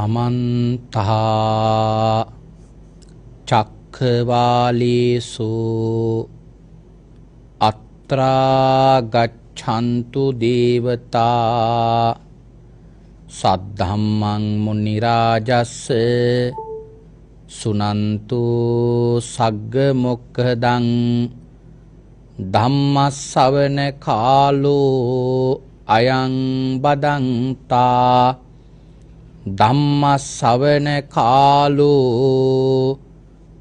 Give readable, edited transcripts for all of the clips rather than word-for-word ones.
අමන්තා චක්ඛවාලේසු අත්‍රා ගච්ඡන්තු දේවතා සද්ධම්මං මුනි රාජස්ස සුනන්තු සග්ග මොක්ඛදං ධම්මස්සවන කාලෝ අයං බදන්තා ධම්මස්සවන කාලෝ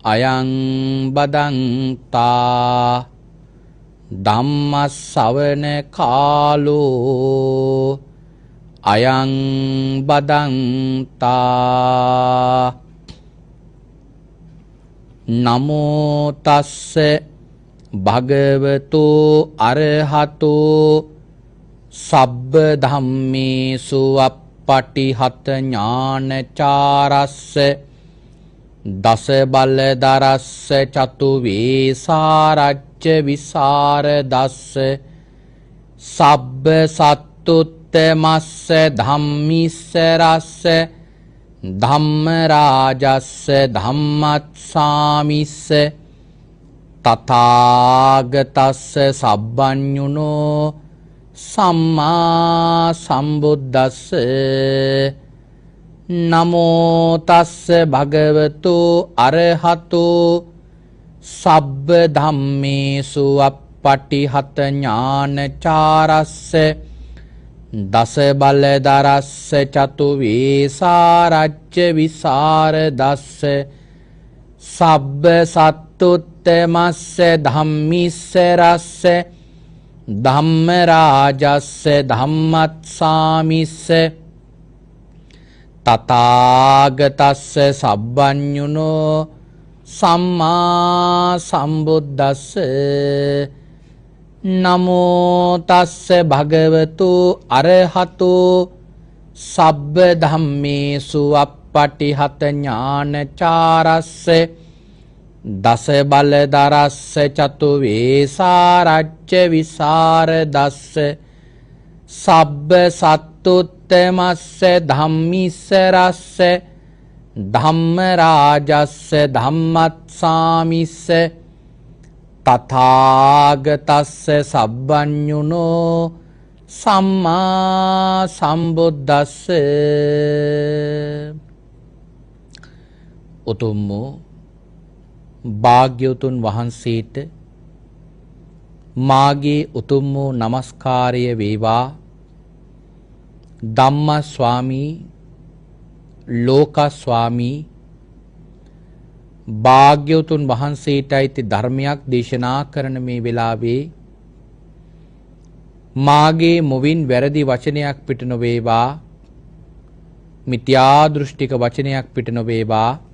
අයං බදන්තා ධම්මස්සවන කාලෝ අයං බදන්තා නමෝ තස්ස භගවතු අරහතෝ සබ්බ ධම්මේසු පටිහත ඥානචාරස්ස දස බලදරස්ස චතු වේසාරච්ච විසරදස්ස සබ්බ සත්තුත්තමස්ස ධම්මිස්ස රස්ස ධම්ම රාජස්ස ධම්මත්සාමිස්ස තථාගතස්ස සබ්බඤුනෝ සම්මා සම්බුද්දස්ස නමෝ තස්ස භගවතු අරහතෝ සබ්බ ධම්මේසු අප්පටිහත ඥානචාරස්ස දස බලදරස්ස චතු වේසාරච්ච විසරදස්ස සබ්බ සත්තුත්තමස්ස ධම්මිස්ස රස්ස ධම්ම රාජස්ස ධම්මත්සාමිස්ස තථාගතස්ස සබ්බඤුනෝ සම්මා සම්බුද්දස්ස නමෝ තස්ස භගවතු අරහතෝ සබ්බ ධම්මේසු අප්පටිහත ඥානචාරස්ස දස බලදරස්ස චතු වේසාරච්ච විසරදස්ස සබ්බ සත්තුත්තමස්ස ධම්මිස්ස රස්ස ධම්ම රාජස්ස ධම්මත්සාමිස්ස තථාගතස්ස සබ්බඤුනෝ සම්මා සම්බුද්දස්ස උතුම් භාග්‍යවතුන් වහන්සේට මාගේ උතුම් වූ නමස්කාරය වේවා. ධම්ම ස්වාමී ලෝක ස්වාමී භාග්‍යවතුන් වහන්සේටයි ධර්මයක් දේශනා කරන මේ වෙලාවේ මාගේ මුවින් වැරදි වචනයක් පිට නොවේවා, මිත්‍යා දෘෂ්ටික වචනයක් පිට නොවේවා,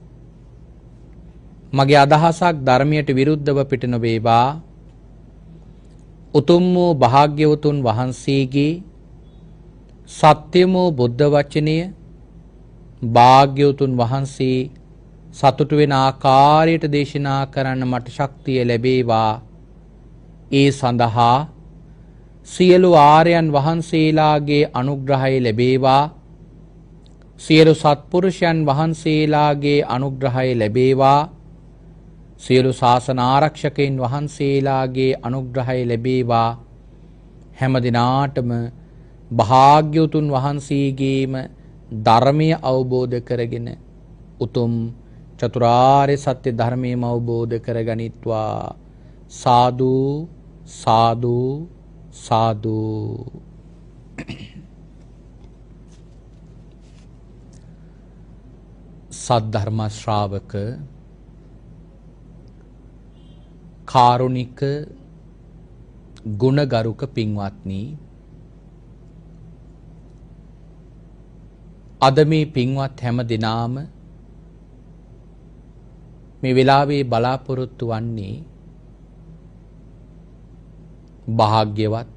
මගේ අදහසක් ධර්මයට විරුද්ධව පිට නොවේවා. උතුම් වූ භාග්‍යවතුන් වහන්සේගේ සත්‍යම වූ බුද්ධ වචනය භාග්‍යවතුන් වහන්සේ සතුටු වෙන ආකාරයට දේශනා කරන්න මට ශක්තිය ලැබේවා. ඒ සඳහා සියලු ආර්යයන් වහන්සේලාගේ අනුග්‍රහය ලැබේවා. සියලු සත්පුරුෂයන් වහන්සේලාගේ අනුග්‍රහය ලැබේවා. සියලු ශාසන ආරක්ෂකයන් වහන්සේලාගේ අනුග්‍රහය ලැබේවා. හැම දිනාටම භාග්‍යවතුන් වහන්සේගේම ධර්මය අවබෝධ කරගෙන උතුම් චතුරාර්ය සත්‍ය ධර්මයම අවබෝධ කරගනිත්වා. සාදු සාදු සාදු. සද්ධර්ම ශ්‍රාවක කාරුණික ගුණගරුක පින්වත්නි, අද මේ පින්වත් හැම දිනාම මේ වෙලාවේ බලාපොරොත්තු වන්නේ භාග්‍යවත්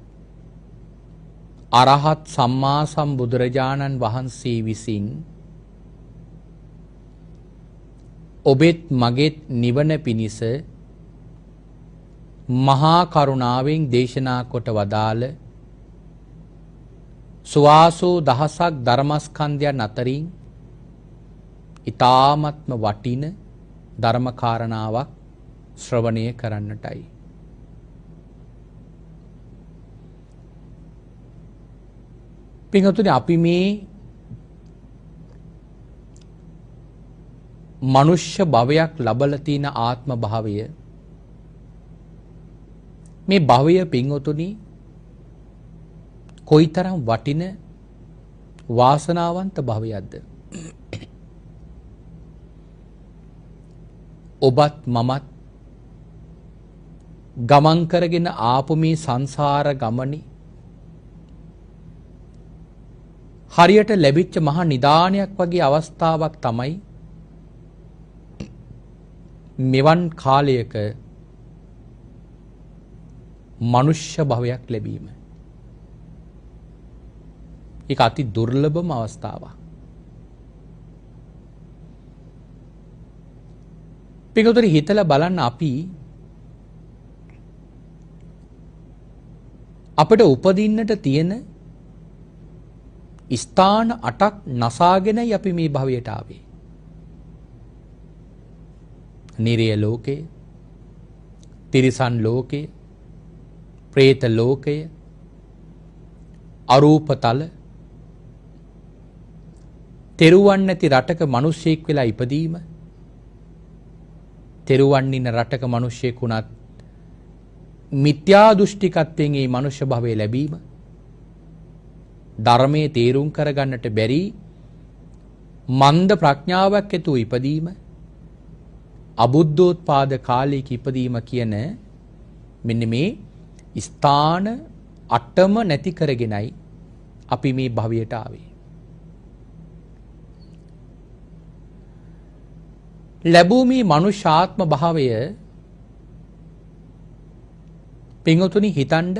අරහත් සම්මා සම්බුදුරජාණන් වහන්සේ විසින් ඔබෙත් මගෙත් නිවන පිණිස මහා කරුණාවෙන් දේශනා කොට වදාළ සුවාසෝ දහසක් ධර්මස්කන්ධයන් අතරින් ඊ타ත්ම වටින ධර්ම කාරණාවක් ශ්‍රවණය කරන්නටයි. පින්වතුනි, අපි මේ මනුෂ්‍ය භවයක් ලබලා තියෙන ආත්ම භාවය, මේ භවය පින්වතුනි කොයිතරම් වටින වාසනාවන්ත භවයක්ද. ඔබත් මමත් ගමන් කරගෙන ආපු මේ සංසාර ගමනේ හරියට ලැබිච්ච මහා නිදානයක් වගේ අවස්ථාවක් තමයි මෙවන් කාලයක මනුෂ්‍ය භවයක් ලැබීම. ඒක අති දුර්ලභම අවස්ථාවක්. පිටුතරි හිතලා බලන්න, අපිට උපදින්නට තියෙන ස්ථාන 8ක් නසාගෙනයි අපි මේ භවයට ආවේ. නිරය ලෝකය, තිරිසන් ලෝකය, പ്രേත ලෝකය, අරූපතල, තෙරුවන් නැති රටක මිනිසෙක් වෙලා ඉපදීම, තෙරුවන් ඉන්න රටක මිනිසෙක් වුණත් මිත්‍යා දෘෂ්ටිකත්වයෙන් මේ මනුෂ්‍ය භවය ලැබීම, ධර්මයේ තේරුම් කරගන්නට බැරි මන්ද ප්‍රඥාවක් ඇතුව ඉපදීම, අබුද්ධෝත්පාද කාලයක ඉපදීම කියන මෙන්න මේ ස්ථාන 8ම නැති කරගෙනයි අපි මේ භවයට ආවේ. ලැබූ මේ මනුෂ්‍යාත්ම භාවය පින්වතුනි හිතන්න,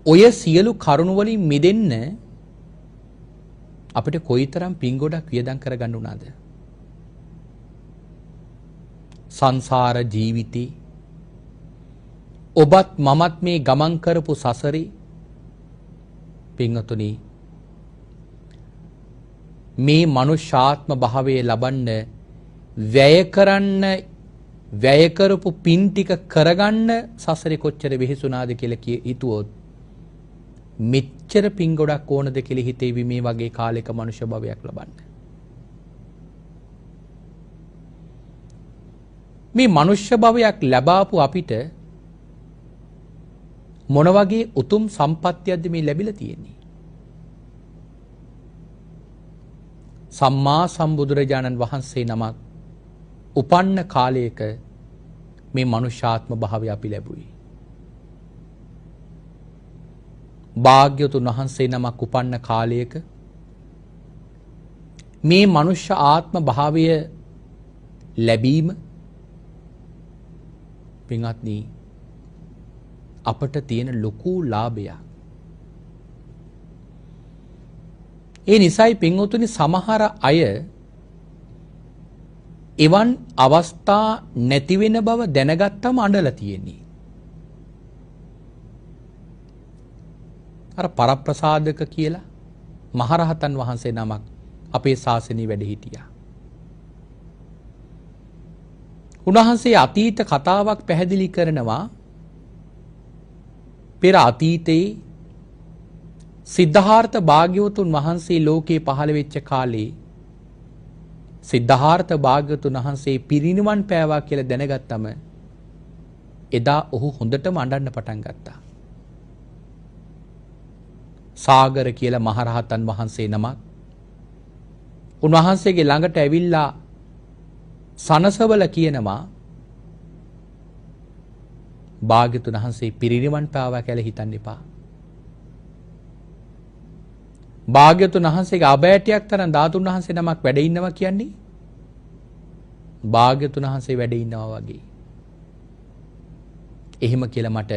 ඔය සියලු කරුණ වලින් මිදෙන්න අපිට කොයිතරම් පින් ගොඩක් වියදම් කරගන්න උනාද? සංසාර ජීවිතේ ඔබත් මමත් මේ ගමන් කරපු සසරේ පින්වතුනි මේ මනුෂ්‍යාත්ම භාවයේ ලබන්න වැය කරපු පින් ටික කරගන්න සසරේ කොච්චර වෙහෙසුනාද කියලා හිතුවොත් මෙච්චර පින් ගොඩක් ඕනද කියලා හිතේවි මේ වගේ කාලයක මනුෂ්‍ය භවයක් ලබන්න. මේ මනුෂ්‍ය භවයක් ලැබාපු අපිට මොන වගේ උතුම් සම්පත්තියක්ද මේ ලැබිලා තියෙන්නේ? සම්මා සම්බුදුරජාණන් වහන්සේ නමක් උපන්න කාලයක මේ මනුෂ්‍යාත්ම භාවය අපි ලැබුවේ. භාග්‍යවතුන් වහන්සේ නමක් උපන්න කාලයක මේ මනුෂ්‍ය ආත්ම භාවය ලැබීම පින්වත්නි අපට තියෙන ලොකු ලාභයක්. ඒ නිසායි පින්වතුනි සමහර අය එවන් අවස්ථා නැති වෙන බව දැනගත්තම අඬලා තියෙන්නේ. අර පරප්‍රසාදක කියලා මහරහතන් වහන්සේ නමක් අපේ ශාසනයේ වැඩ හිටියා. උන්වහන්සේ අතීත කතාවක් පැහැදිලි කරනවා. පෙර අතීතයේ සිද්ධාර්ථ භාග්‍යවතුන් වහන්සේ ලෝකේ පහළ වෙච්ච කාලේ සිද්ධාර්ථ භාග්‍යවතුන් වහන්සේ පිරිනිවන් පෑවා කියලා දැනගත්තම එදා ඔහු හොඳටම අඬන්න පටන් ගත්තා. සාගර කියලා මහරහතන් වහන්සේ නමක් උන්වහන්සේගේ ළඟට ඇවිල්ලා සනසවල කියනවා භාග්‍යවතුන් වහන්සේ පිරිනිවන් පෑවා කියලා හිතන්න එපා. භාග්‍යවතුන් වහන්සේගේ අබෑටයක් තරම් ධාතුන් වහන්සේ නමක් වැඩ ඉන්නවා කියන්නේ භාග්‍යවතුන් වහන්සේ වැඩ ඉන්නවා වගේ. එහෙම කියලා මට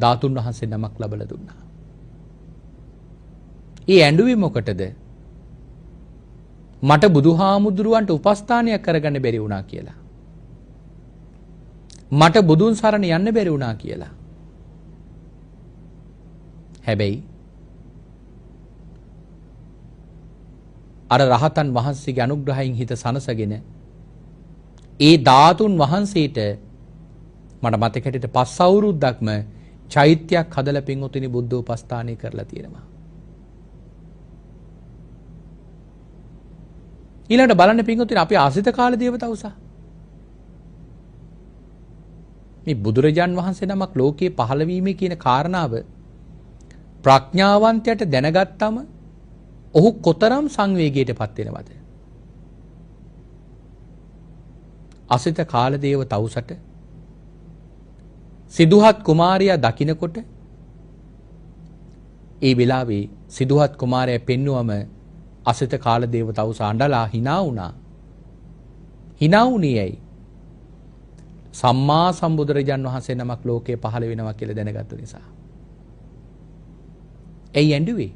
ධාතුන් වහන්සේ නමක් ලබලා දුන්නා. ඒ ඇඬුවේ මොකටද? මට බුදුහාමුදුරුවන්ට උපස්ථානයක් කරගන්න බැරි වුණා කියලා. මට බුදුන් සරණ යන්න බැරි වුණා කියලා. හැබැයි අර රහතන් වහන්සේගේ අනුග්‍රහයෙන් හිත සනසගෙන ඒ ධාතුන් වහන්සේට මට මතක හැටියට 5 අවුරුද්දක්ම චෛත්‍යයක් හදලා පින්වතුනි බුද්ධ උපස්ථානය කරලා තියෙනවා. ඊළඟට බලන්න පින්වතුනි අපි ආසිත කාල දේවතාවුසා මේ බුදුරජාන් වහන්සේ නමක් ලෝකයේ පහළ වීමේ කියන කාරණාව ප්‍රඥාවන්තයට දැනගත්තම ඔහු කොතරම් සංවේගයටපත් වෙනවද? අසිත කාලදේව තවුසට සිදුහත් කුමාරයා දකින්නකොට ඒ වෙලාවේ සිදුහත් කුමාරයා පෙන්වුවම අසිත කාලදේව තවුස අඬලා hina වුණා. hina වුණේ ඇයි? සම්මා සම්බුදුරජාන් වහන්සේ නමක් ලෝකේ පහළ වෙනවා කියලා දැනගත්තු නිසා. ඇයි ඇඬුවේ?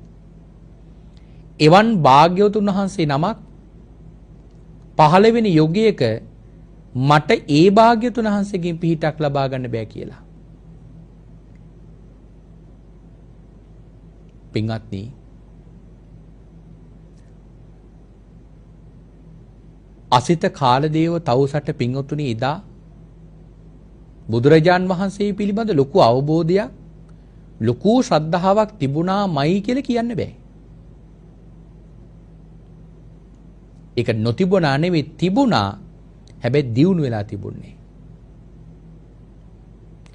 එවන් භාග්‍යවතුන් වහන්සේ නමක් පහළ වෙන යුගයක මට ඒ භාග්‍යවතුන් වහන්සේගෙන් පිහිටක් ලබා ගන්න බෑ කියලා. පින්වත්නි, අසිත කාලදේව තවුසට පින්වතුනි එදා බුදුරජාන් වහන්සේ පිළිබඳ ලොකු අවබෝධයක් ලොකු ශ්‍රද්ධාවක් තිබුණාමයි කියලා කියන්න බෑ. ඒක නොතිබුණා නෙවෙයි තිබුණා. හැබැයි දියුණු වෙලා තිබුණේ.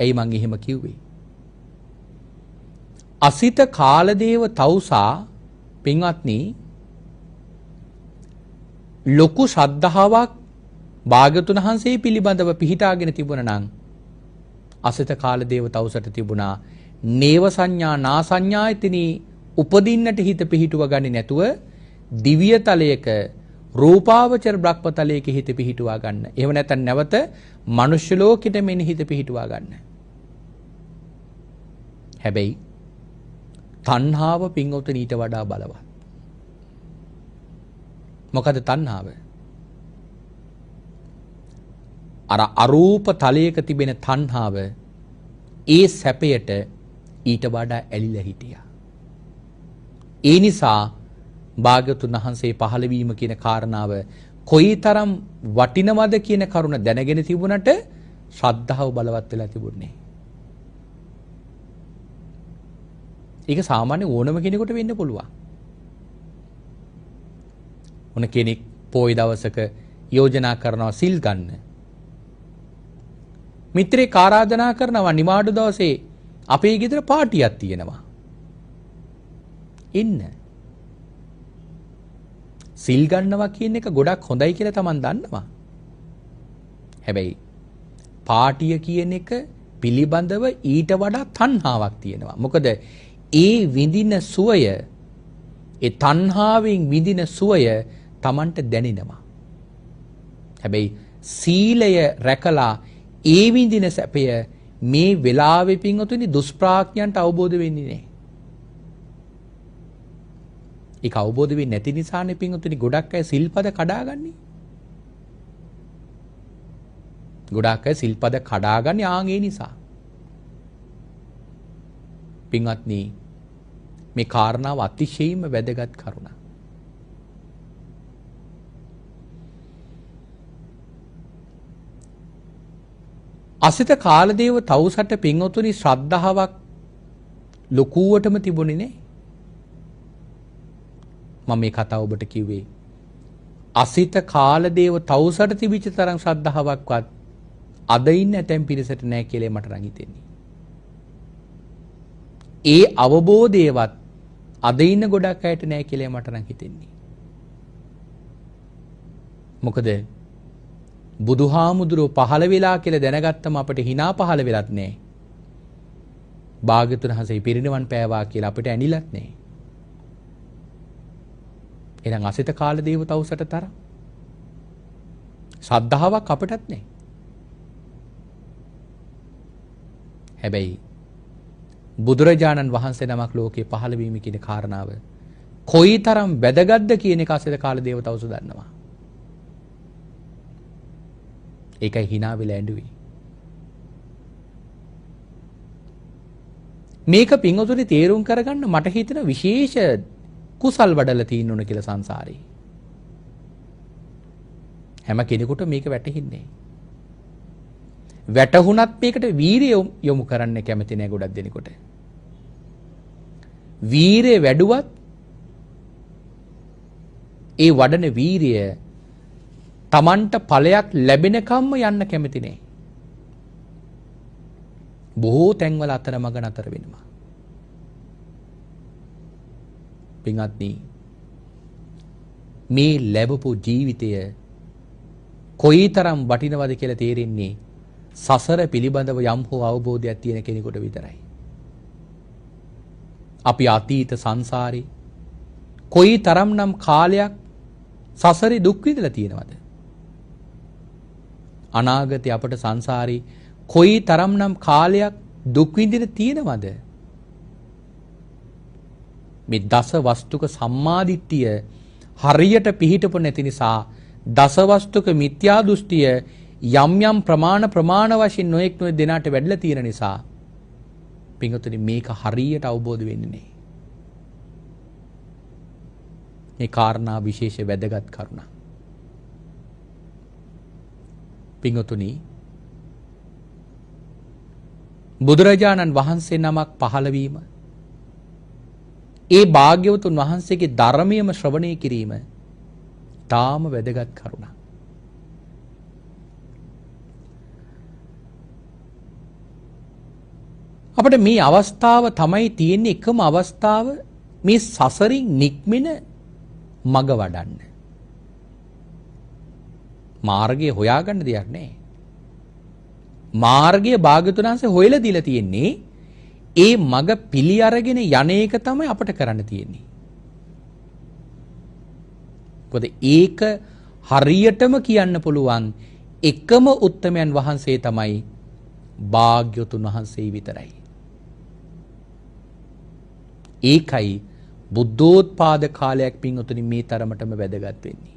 ඇයි මං එහෙම කිව්වේ? අසිත කාලදේව තවුසා පින්වත්නි ලොකු ශ්‍රද්ධාවක් භාග්‍යවතුන් වහන්සේ පිළිබඳව පිහිටාගෙන තිබුණා නම් අසිත කාලදේව තවුසට තිබුණා නේව සංඥා නා සංඥායතිනි උපදින්නට හිත පිහිටුව ගන්නේ නැතුව දිව්‍ය තලයක රූපාවචර බ්‍රහ්මතලයක හිත පිහිටුවා ගන්න. එහෙම නැත්නම් නැවත මනුෂ්‍ය ලෝකෙට මෙන්න හිත පිහිටුවා ගන්න. හැබැයි තණ්හාව පින්වතුන් ඊට වඩා බලවත්. මොකද තණ්හාව? අර අරූප තලයක තිබෙන තණ්හාව ඒ සැපයට ඊට වඩා ඇලිලා හිටියා. ඒ නිසා භාග්‍යවතුන් වහන්සේ පහළ වීම කියන කාරණාව කොයිතරම් වටිනවද කියන කරුණ දැනගෙන තිබුණට ශ්‍රද්ධාව බලවත් වෙලා තිබුණේ. ඒක සාමාන්‍ය ඕනම කෙනෙකුට වෙන්න පුළුවන්. ඕන කෙනෙක් පොයි දවසක යෝජනා කරනවා සිල් ගන්න. මිත්‍රෙක් ආරාධනා කරනවා නිමාඩු දවසේ අපේ ගෙදර පාටියක් තියෙනවා. ඉන්න. සිල් ගන්නවා කියන එක ගොඩක් හොඳයි කියලා Taman දන්නවා. හැබැයි පාටිය කියන එක පිළිබඳව ඊට වඩා තණ්හාවක් තියෙනවා. මොකද ඒ විඳින සුවය ඒ තණ්හාවෙන් විඳින සුවය Tamanට දැනෙනවා. හැබැයි සීලය රැකලා ඒ විඳින සැපය මේ වෙලාවේ පින්වතුනි දුෂ්ප්‍රඥයන්ට අවබෝධ වෙන්නේ නැහැ. ඒක අවබෝධ වෙන්නේ නැති නිසානේ පින්වතුනි ගොඩක් අය සිල්පද කඩාගන්නේ. ගොඩක් අය සිල්පද කඩාගන්නේ ආන් ඒ නිසා. පින්වත්නි මේ කාරණාව අතිශයින්ම වැදගත් කරුණක්. අසිත කාලදේව තවුසට පින්වතුනි ශ්‍රද්ධාවක් ලොකුවටම තිබුණේ නේ. මම මේ කතාව ඔබට කිව්වේ අසිත කාලදේව තවුසට තිබිච්ච තරම් ශ්‍රද්ධාවක්වත් අද ඉන්න ඇතැම් පිරිසට නැහැ කියලා මට නම් හිතෙන්නේ. ඒ අවබෝධයවත් අද ඉන්න ගොඩක් අයට නැහැ කියලා මට නම් හිතෙන්නේ. මොකද බුදුහාමුදුරුවෝ පහළ වෙලා කියලා දැනගත්තම අපිට hina පහළ වෙලත් නැහැ. භාග්‍යවතුන් වහන්සේ පිරිනිවන් පෑවා කියලා අපිට ඇනිලත් නැහැ. එහෙනම් අසිත කාලදේව තවුසට තරම් ශ්‍රද්ධාවක් අපටත් නැහැ. හැබැයි බුදුරජාණන් වහන්සේ නමක් ලෝකේ පහළ වීම කියන කාරණාව කොයිතරම් වැදගත්ද කියන එක අසිත කාලදේව තවුස දන්නවා. ඒකයි hina වෙලා ඇඬුවේ. මේක පින්වතුනි තේරුම් කරගන්න මට හිතෙන විශේෂ කුසල් වඩලා තියෙන්න ඕන කියලා සංසාරේ. හැම කෙනෙකුට මේක වැටහින්නේ. වැටහුණත් මේකට වීරිය යොමු කරන්න කැමති නැහැ ගොඩක් දෙනෙකුට. වීරිය වැඩුවත් ඒ වඩන වීරිය Tamanට ඵලයක් ලැබෙනකම්ම යන්න කැමති නැහැ. බොහෝ තැන්වල අතරමඟ නතර වෙනවා. පින්වත්නි, මේ ලැබපු ජීවිතය කොයිතරම් වටිනවද කියලා තේරෙන්නේ සසර පිළිබඳව යම් හෝ අවබෝධයක් තියෙන කෙනෙකුට විතරයි. අපි අතීත සංසාරේ කොයිතරම්නම් කාලයක් සසරේ දුක් විඳලා තියෙනවද? අනාගතේ අපට සංසාරේ කොයිතරම්නම් කාලයක් දුක් විඳින තියෙනවද? මේ දස වස්තුක සම්මාදිට්ඨිය හරියට පිහිටපො නැති නිසා දස වස්තුක මිත්‍යා දෘෂ්ටිය යම් යම් ප්‍රමාණ වශයෙන් නොඑක් දෙනාට වැඩිලා තියෙන නිසා පින්වතුනි මේක හරියට අවබෝධ වෙන්නේ නැහැ. මේ කාරණා විශේෂ වැදගත් කරුණා. පින්වතුනි, බුදුරජාණන් වහන්සේ නමක් පහළ වීම, ඒ භාග්‍යවතුන් වහන්සේගේ ධර්මයේම ශ්‍රවණය කිරීම තාම වැදගත් කරුණා. අපිට මේ අවස්ථාව තමයි තියෙන්නේ, එකම අවස්ථාව මේ සසරින් නික්මෙන මඟ වඩන්න. මාර්ගය හොයාගන්න දෙයක් නැහැ. මාර්ගය භාග්‍යවතුන් වහන්සේ හොයලා දීලා තියෙන්නේ. ඒ මඟ පිළි අරගෙන යන එක තමයි අපට කරන්න තියෙන්නේ. මොකද ඒක හරියටම කියන්න පුළුවන් එකම උත්තමයන් වහන්සේ තමයි භාග්‍යවතුන් වහන්සේ විතරයි. ඒකයි බුද්ධෝත්පාද කාලයක් පින්වතුනි මේ තරමටම වැදගත් වෙන්නේ.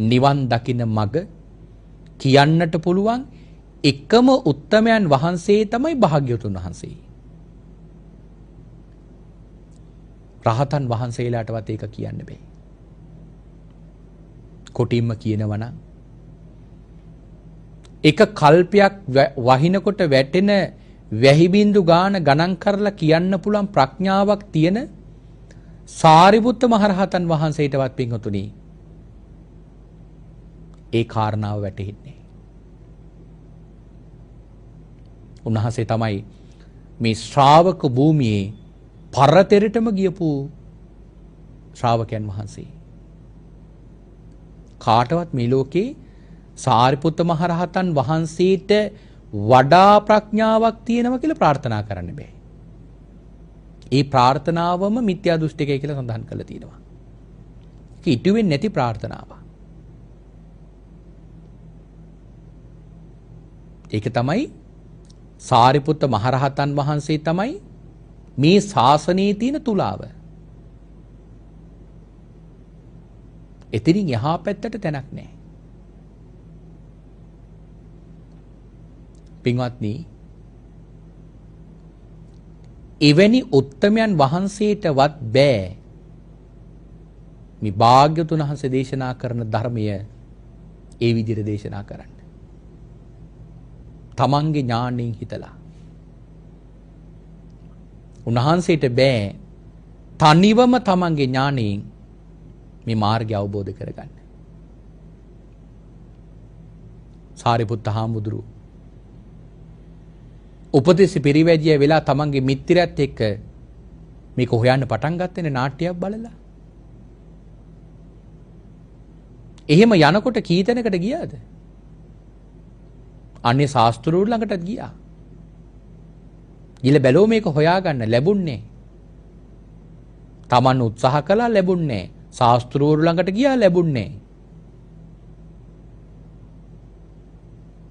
නිවන් දකින්න මඟ කියන්නට පුළුවන් එකම උත්තමයන් වහන්සේ තමයි භාග්‍යවතුන් වහන්සේ. රහතන් වහන්සේලාටවත් ඒක කියන්න බෑ. කොටින්ම කියනවා නම් එක කල්පයක් වහිනකොට වැටෙන වැහි බින්දු ගාන ගණන් කරලා කියන්න පුළුවන් ප්‍රඥාවක් තියෙන සාරිපුත්ත මහරහතන් වහන්සේටවත් පින්වතුනි ඒ කාරණාව වැටහෙන්නේ. උන්වහන්සේ තමයි මේ ශ්‍රාවක භූමියේ පරතරටම ගියපු ශ්‍රාවකයන් වහන්සේ. කාටවත් මේ ලෝකේ සාරිපුත්ත මහරහතන් වහන්සේට වඩා ප්‍රඥාවක් තියෙනවා කියලා ප්‍රාර්ථනා කරන්න බෑ. ඒ ප්‍රාර්ථනාවම මිත්‍යා දෘෂ්ටිකයි කියලා සඳහන් කරලා තියෙනවා. ඒක ඉටු වෙන්නේ නැති ප්‍රාර්ථනාවක්. ඒක තමයි සාරිපුත්ත මහරහතන් වහන්සේ තමයි මේ ශාසනයේ තියෙන තුලාව. එතනින් එහා පැත්තට තැනක් නැහැ. පින්වත්නි, එවැනි උත්තමයන් වහන්සේටවත් බෑ මේ භාග්‍යවතුන් වහන්සේ දේශනා කරන ධර්මය ඒ විදිහට දේශනා කරන්න. තමන්ගේ ඥාණයෙන් හිතලා. උන්වහන්සේට බෑ තනිවම තමන්ගේ ඥාණයෙන් මේ මාර්ගය අවබෝධ කරගන්න. සාරිපුත්ත හාමුදුරුවෝ උපදේශ පිරිවැජිය වෙලා තමන්ගේ මිත්‍රයත් එක්ක මේක හොයන්න පටන් ගත්තනේ නාට්‍යයක් බලලා. එහෙම යනකොට කී තැනකට ගියාද? අනේ ශාස්ත්‍රූ ළඟටත් ගියා. ගිල බැලුව මේක හොයාගන්න ලැබුණේ. තමන් උත්සාහ කළා ලැබුණේ. ශාස්ත්‍රූ ළඟට ගියා ලැබුණේ.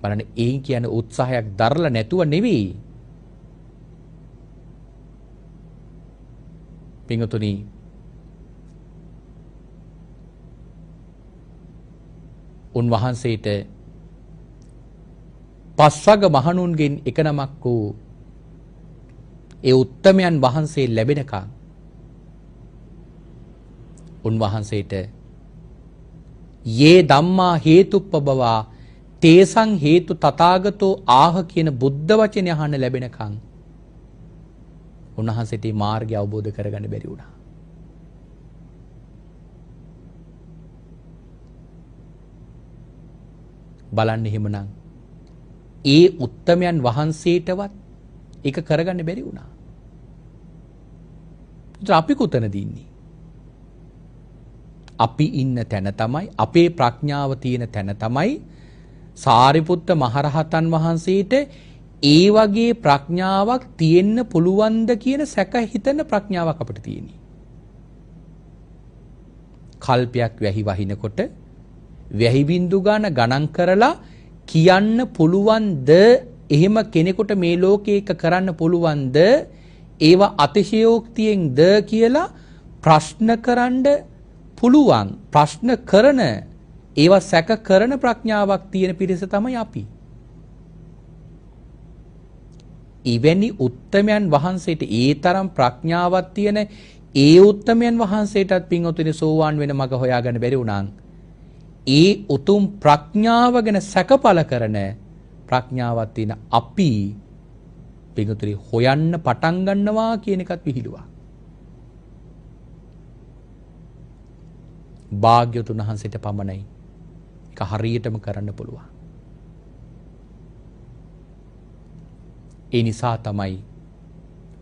බලන්න, ඒ කියන්නේ උත්සාහයක් දරලා නැතුව නෙවෙයි. පින්වතුනි, උන්වහන්සේට පස්වග මහණුන්ගෙන් එක නමක් වූ ඒ උත්තමයන් වහන්සේ ලැබෙනකන් උන්වහන්සේට යේ ධම්මා හේතුප්පබවා තේසං හේතු තථාගතෝ ආහ කියන බුද්ධ වචනේ අහන්න ලැබෙනකන් උන්වහන්සේට මේ මාර්ගය අවබෝධ කරගන්න බැරි වුණා. බලන්න එහෙමනම් ඒ උත්තමයන් වහන්සේටවත් ඒක කරගන්න බැරි වුණා. අපි කොතනද ඉන්නේ? අපි ඉන්න තැන තමයි, අපේ ප්‍රඥාව තියෙන තැන තමයි සාරිපුත්ත මහරහතන් වහන්සේට ඒ වගේ ප්‍රඥාවක් තියෙන්න පුළුවන්ද කියන සැක හිතන ප්‍රඥාවක් අපිට තියෙන්නේ. කල්පයක් වැහි වහිනකොට වැහි බින්දු ගණන් කරලා කියන්න පුළුවන්ද එහෙම කෙනෙකුට මේ ලෝකේ එක කරන්න පුළුවන්ද ඒවා අතිශයෝක්තියෙන්ද කියලා ප්‍රශ්න කරන්න පුළුවන්. ප්‍රශ්න කරන ඒවා සැක කරන ප්‍රඥාවක් තියෙන පිරිස තමයි අපි. ඉවැනි උත්තමයන් වහන්සේට ඒ තරම් ප්‍රඥාවක් තියෙන ඒ උත්තමයන් වහන්සේටත් පින්වතුනි සෝවාන් වෙන මඟ හොයාගන්න බැරි වුණා. ඒ උතුම් ප්‍රඥාව ගැන සැකපල කරන ප්‍රඥාවක් තියෙන අපි පින්වතුනි හොයන්න පටන් ගන්නවා කියන එකත් විහිළුවක්. භාග්‍යවතුන් වහන්සේට පමණයි ඒක හරියටම කරන්න පුළුවන්. ඒ නිසා තමයි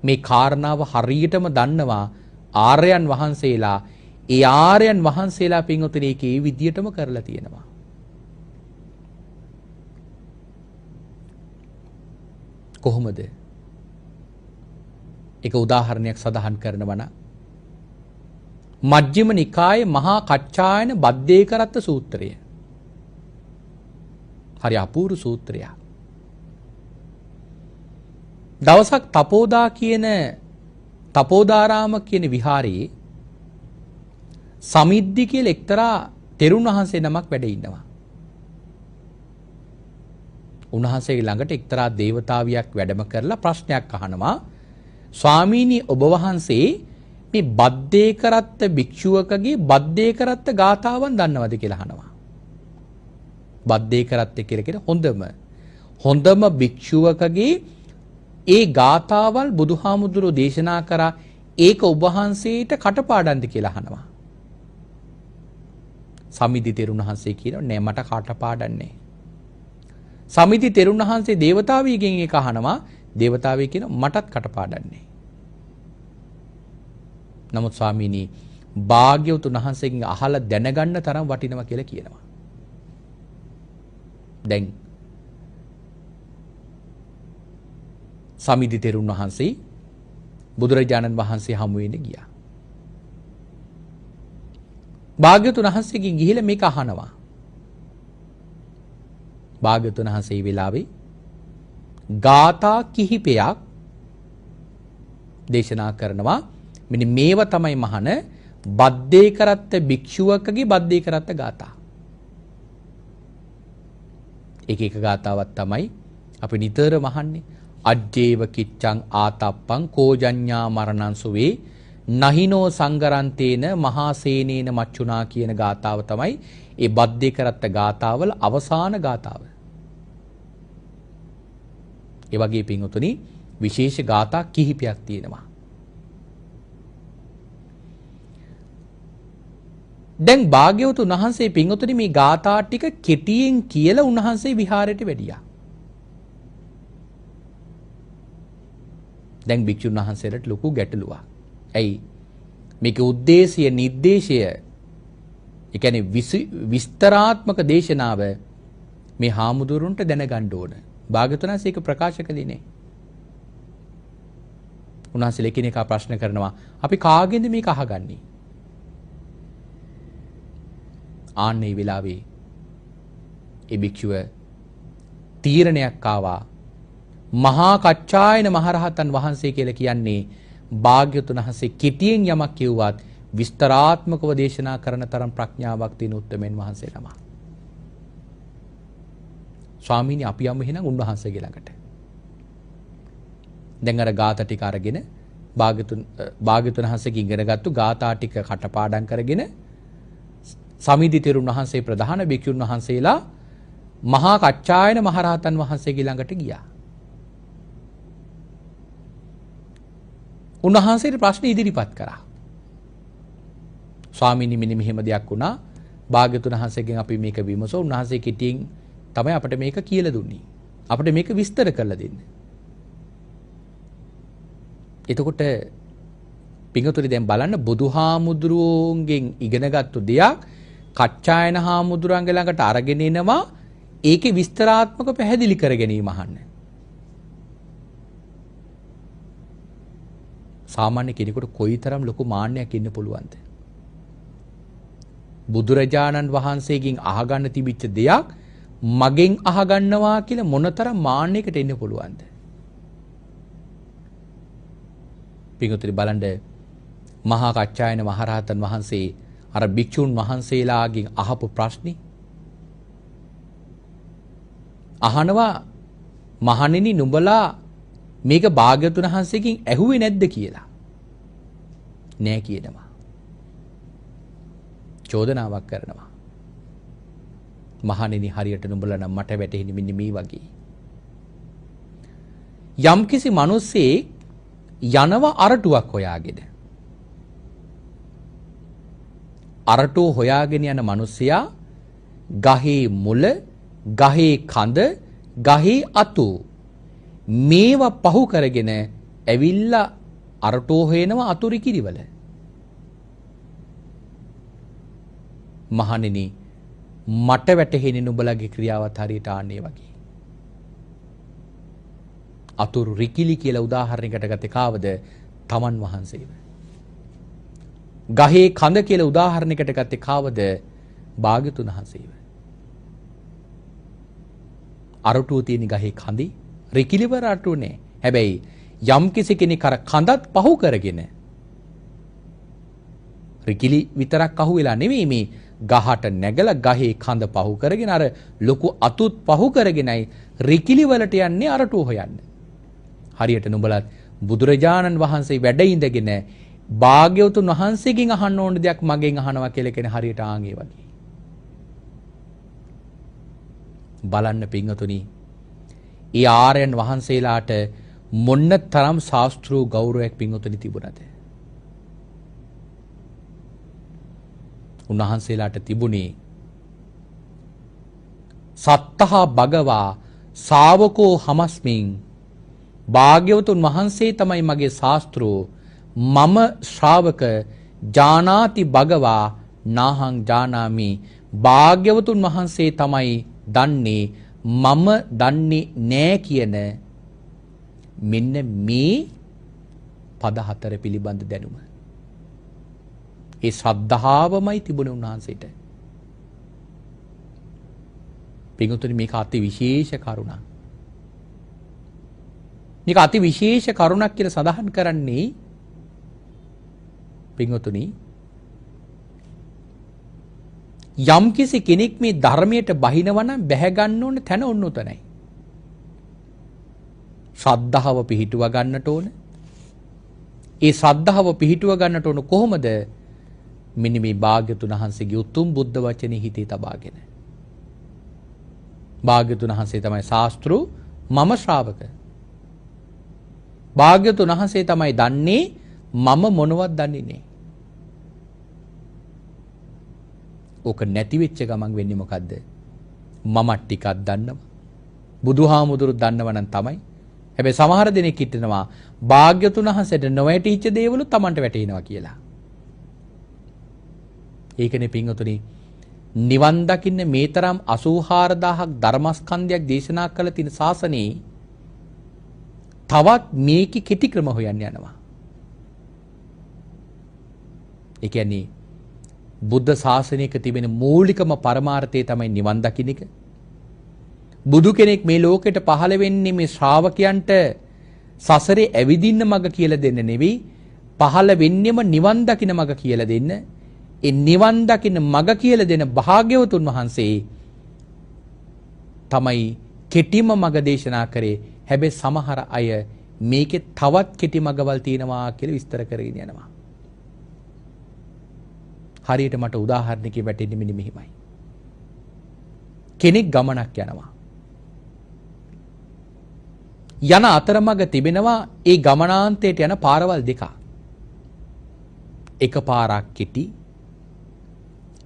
මේ කාරණාව හරියටම දන්නවා ආර්යයන් වහන්සේලා. ඒ ආර්යයන් වහන්සේලා පින්වතුනි ඒක ඒ විදියටම කරලා තියෙනවා. කොහොමද? ඒක උදාහරණයක් සඳහන් කරනවා නම් මජ්ක්‍ධිම නිකායේ මහා කච්චායන බද්දේකරත්ත සූත්‍රය. හරි අපූර්ව සූත්‍රයක්. දවසක් තපෝදාරාම කියන විහාරයේ සමිද්දි කියලා එක්තරා තෙරුන් වහන්සේ නමක් වැඩ ඉන්නවා. උන්වහන්සේගේ ළඟට එක්තරා දේවතාවියක් වැඩම කරලා ප්‍රශ්නයක් අහනවා. ස්වාමීනි ඔබ වහන්සේ මේ බද්දේකරත්ත භික්ෂුවකගේ බද්දේකරත්ත ගාථාවන් දන්නවද කියලා අහනවා. බද්දේකරත්ත කියලා කියන හොඳම භික්ෂුවකගේ ඒ ගාථාවල් බුදුහාමුදුරුවෝ දේශනා කරා ඒක ඔබ වහන්සේට කටපාඩම්ද කියලා අහනවා. සමිද්දි තෙරුන් වහන්සේ කියනවා නෑ මට කටපාඩම් නෑ. සමිද්දි තෙරුන් වහන්සේ දේවතාවියගෙන් ඒක අහනවා. දේවතාවිය කියනවා මටත් කටපාඩම් නෑ. නමුත් ස්වාමීනි භාග්‍යවතුන් වහන්සේගෙන් අහලා දැනගන්න තරම් වටිනවා කියලා කියනවා. දැන් සමිද්දි තෙරුන් වහන්සේ බුදුරජාණන් වහන්සේ හමු වෙන්න ගියා. භාග්‍යවතුන් වහන්සේගෙන් ගිහිල්ලා මේක අහනවා. භාග්‍යවතුන් වහන්සේ මේ වෙලාවේ ගාථා කිහිපයක් දේශනා කරනවා. මෙන්න මේව තමයි මහන බද්දේකරත්ත භික්ෂුවකගේ බද්දේකරත්ත ගාථා. එක ගාථාවක් තමයි අපි නිතරම අහන්නේ. අජ්ජේව කිච්ඡං ආතප්පං කෝජඤ්ඤා මරණං සුවේ නහිනෝ සංගරන්තේන මහා සේනේන මච්චුනා කියන ගාථාව තමයි ඒ බද්දේකරත්ත ගාථාවල අවසාන ගාථාව. ඒ වගේ පින්වතුනි විශේෂ ගාථා කිහිපයක් තියෙනවා. දැන් භාග්‍යවතුන් වහන්සේ පින්වතුනි මේ ගාථා ටික කෙටියෙන් කියලා උන්වහන්සේ විහාරයට වැඩියා. දැන් භික්ෂුන් වහන්සේලාට ලොකු ගැටලුවක්. ඇයි? මේකේ ಉದ್ದೇಶය නිर्देशය ඒ කියන්නේ විස්තරාත්මක දේශනාව මේ හාමුදුරුන්ට දැනගන්න ඕන. භාග්‍යවතුන් වහන්සේ ඒක ප්‍රකාශ කළේ නෑ. උන්වහන්සේ එකිනෙකා ප්‍රශ්න කරනවා අපි කාගෙන්ද මේක අහගන්නේ? ආන්නේ වෙලාවේ ඒ භික්ෂුව තීරණයක් ආවා. මහා කච්චායන මහරහතන් වහන්සේ කියලා කියන්නේ භාග්‍යවතුන් වහන්සේ කෙටියෙන් යමක් කිව්වත් විස්තරාත්මකව දේශනා කරන තරම් ප්‍රඥාවක් තියෙන උත්තමයන් වහන්සේ නම. ස්වාමීනි අපි යමු එහෙනම් උන්වහන්සේගේ ළඟට. දැන් අර ගාථා ටික අරගෙන භාග්‍යවතුන් වහන්සේගෙන් ඉගෙනගත්තු ගාථා ටික කටපාඩම් කරගෙන සමිධි තෙරුන් වහන්සේ ප්‍රධාන භික්ෂුන් වහන්සේලා මහා කච්චායන මහරහතන් වහන්සේගේ ළඟට ගියා. උන්වහන්සේට ප්‍රශ්න ඉදිරිපත් කරා. ස්වාමීනි මෙන්න මෙහෙම දෙයක් වුණා. භාග්‍යතුන් වහන්සේගෙන් අපි මේක විමසෝ. උන්වහන්සේ කිටියෙන් තමයි අපිට මේක කියලා දුන්නේ. අපිට මේක විස්තර කරලා දෙන්න. එතකොට පිංගුතුනි දැන් බලන්න බුදුහාමුදුරුවන්ගෙන් ඉගෙනගත්තු දෙයක් කච්චායන හාමුදුරුවන්ගේ ළඟට අරගෙන එනවා. ඒකේ විස්තරාත්මක පැහැදිලි කර ගැනීම අහන්න. සාමාන්‍ය කෙනෙකුට කොයිතරම් ලොකු මාන්නයක් ඉන්න පුළුවන්ද? බුදුරජාණන් වහන්සේගෙන් අහගන්න තිබිච්ච දෙයක් මගෙන් අහගන්නවා කියලා මොනතරම් මාන්නයකට එන්න පුළුවන්ද? පිටුතරි බලන්න මහා කච්චායන මහරහතන් වහන්සේ අර භික්ෂුන් වහන්සේලාගෙන් අහපු ප්‍රශ්නේ අහනවා මහණෙනි නුඹලා මේක භාග්‍යවතුන් වහන්සේගෙන් ඇහුවේ නැද්ද කියලා. නෑ කියනවා. චෝදනාවක් කරනවා. මහණෙනි හරියට නුඹලා නම් මට වැටහෙන්නේ මෙන්න මේ වගේ. යම්කිසි මිනිස්සෙක් යනවා අරටුවක් හොයාගෙන. අරටුව හොයාගෙන යන මිනිසයා ගහේ මුල, ගහේ කඳ, ගහේ අතු මේවා පහු කරගෙන ඇවිල්ලා අරටුව හොයනවා අතුරු කිරිවල. මහණෙනි මට වැටහෙන්නේ නුඹලගේ ක්‍රියාවත් හරියට ආන්නේ වගේ. අතුරු රිකිලි කියලා උදාහරණයකට ගත්තේ කාවද? තමන් වහන්සේව. ගහේ කඳ කියලා උදාහරණයකට ගත්තේ කාවද? භාග්‍යතුන් වහන්සේව. අරටුව තියෙන ගහේ කඳේ රිකිලිවර අරටුව නෑ. හැබැයි යම් කිසි කෙනෙක් අර කඳත් පහු කරගෙන රිකිලි විතරක් අහු වෙලා නෙවෙයි මේ ගහට නැගලා ගහේ කඳ පහු කරගෙන අර ලොකු අතුත් පහු කරගෙනයි රිකිලි වලට යන්නේ අරටුව හොයන්න. හරියට නුඹලත් බුදුරජාණන් වහන්සේ වැඩ ඉඳගෙන භාග්‍යවතුන් වහන්සේගෙන් අහන්න ඕන දෙයක් මගෙන් අහනවා කියලා කියන හරියට ආන්ගේ වගේ. බලන්න පින්වතුනි, ඒ ආර්යයන් වහන්සේලාට මොන්න තරම් ශාස්ත්‍රූ ගෞරවයක් පින්වතුනි තිබුණාද? උන්වහන්සේලාට තිබුණේ සත්තහා භගවා ශාවකෝ හමස්මින්, භාග්‍යවතුන් වහන්සේ තමයි මගේ ශාස්ත්‍රෝ, මම ශ්‍රාවක, ජානාති භගවා නාහං ජානාමි, භාග්‍යවතුන් වහන්සේ තමයි දන්නේ, මම දන්නේ නෑ කියන මෙන්න මේ පද හතර පිළිබඳ දැනුම. ඒ ශ්‍රද්ධාවමයි තිබුණේ උන්වහන්සේට. පින්වතුනි මේක අති විශේෂ කරුණක්. මේක අති විශේෂ කරුණක් කියලා සඳහන් කරන්නේ පින්වතුනි යම්කිසි කෙනෙක් මේ ධර්මයට බහිනවා නම් බැහැ ගන්න ඕනේ තැන ඔන්න උතනයි. ශ්‍රද්ධාව පිහිටුව ගන්නට ඕන. ඒ ශ්‍රද්ධාව පිහිටුව ගන්නට ඕන කොහොමද? මෙන්න මේ භාග්‍යතුන් වහන්සේගේ උතුම් බුද්ධ වචනේ හිතේ තබාගෙන. භාග්‍යතුන් වහන්සේ තමයි ශාස්ත්‍රු, මම ශ්‍රාවක. භාග්‍යතුන් වහන්සේ තමයි දන්නේ, මම මොනවත් දන්නේ නැහැ. ඕක නැති වෙච්ච ගමන් වෙන්නේ මොකද්ද? මම ටිකක් දන්නවා. බුදුහාමුදුරුවෝ දන්නව නම් තමයි. හැබැයි සමහර දෙනෙක් හිතනවා භාග්‍යතුන් වහන්සේට නොවැටිච්ච දේවලු Tamanට වැටෙනවා කියලා. ඒකනේ පින්වතුනි නිවන් දකින්න මේ තරම් 84000ක් ධර්මස්කන්ධයක් දේශනා කළ තියෙන ශාසනයේ තවත් මේකේ කෙටි ක්‍රම හොයන්න යනවා. ඒ කියන්නේ බුද්ධ ශාසනයක තිබෙන මූලිකම පරමාර්ථය තමයි නිවන් දකින්න එක. බුදු කෙනෙක් මේ ලෝකෙට පහළ වෙන්නේ මේ ශ්‍රාවකයන්ට සසරේ ඇවිදින්න මඟ කියලා දෙන්න නෙවෙයි, පහළ වෙන්නෙම නිවන් දකින්න මඟ කියලා දෙන්න. ඒ නිවන් දකින්න මඟ කියලා දෙන භාග්‍යවතුන් වහන්සේ තමයි කෙටිම මඟ දේශනා කරේ. හැබැයි සමහර අය මේකේ තවත් කෙටි මඟවල් තියෙනවා කියලා විස්තර කරගෙන යනවා. හරියට මට උදාහරණයකින් වැටෙන්නේ මෙන්න මෙහිමයි. කෙනෙක් ගමනක් යනවා. යන අතරමඟ තිබෙනවා ඒ ගමනාන්තයට යන පාරවල් දෙකක්. එක පාරක් කෙටි,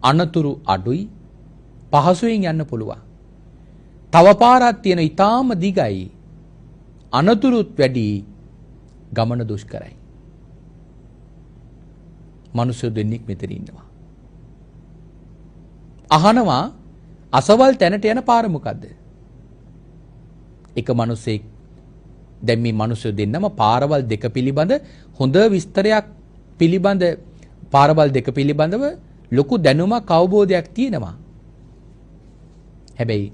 අනතුරු අඩුයි, පහසුවෙන් යන්න පුළුවන්. තව පාරක් තියෙන ඊටාම දිගයි, අනතුරුත් වැඩි, ගමන දුෂ්කරයි. මිනිස්සු දෙන්නෙක් මෙතන ඉන්නවා. අහනවා අසවල් තැනට යන පාර මොකද්ද? එක මිනිසෙක් දැන් මේ මිනිස්සු දෙන්නම පාරවල් දෙක පිළිබඳ හොඳ විස්තරයක් පිළිබඳ පාරවල් දෙක පිළිබඳව ලොකු දැනුමක් අවබෝධයක් තියෙනවා. හැබැයි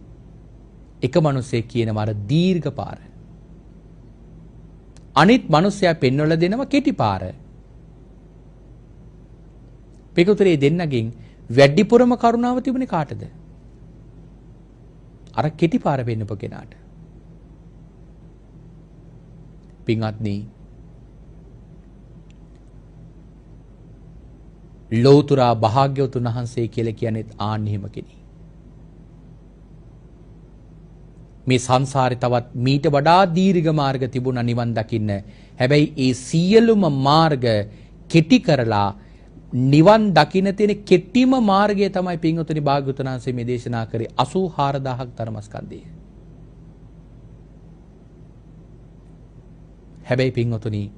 එක මිනිසෙක් කියනවා අර දීර්ඝ පාර. අනිත් මිනිසයා පෙන්වලා දෙනවා කෙටි පාර. පිටුතරේ දෙන්නගෙන් වැඩිපුරම කරුණාව තිබුණේ කාටද? අර කෙටි පාර පෙන්නපු කෙනාට. පින්වත්නි, ලෞතර භාග්‍යවතුන් වහන්සේ කියලා කියන්නේ ආන් එහෙම කෙනෙක්. මේ සංසාරේ තවත් මීට වඩා දීර්ඝ මාර්ග තිබුණා නිවන් දකින්න. හැබැයි ඒ සියලුම මාර්ග කෙටි කරලා නිවන් දකින්න තියෙන කෙටිම මාර්ගය තමයි පින්වතුනි භාග්‍යවතුන් වහන්සේ මේ දේශනා කරේ 84000ක් ධර්මස්කන්ධය. හැබැයි පින්වතුනි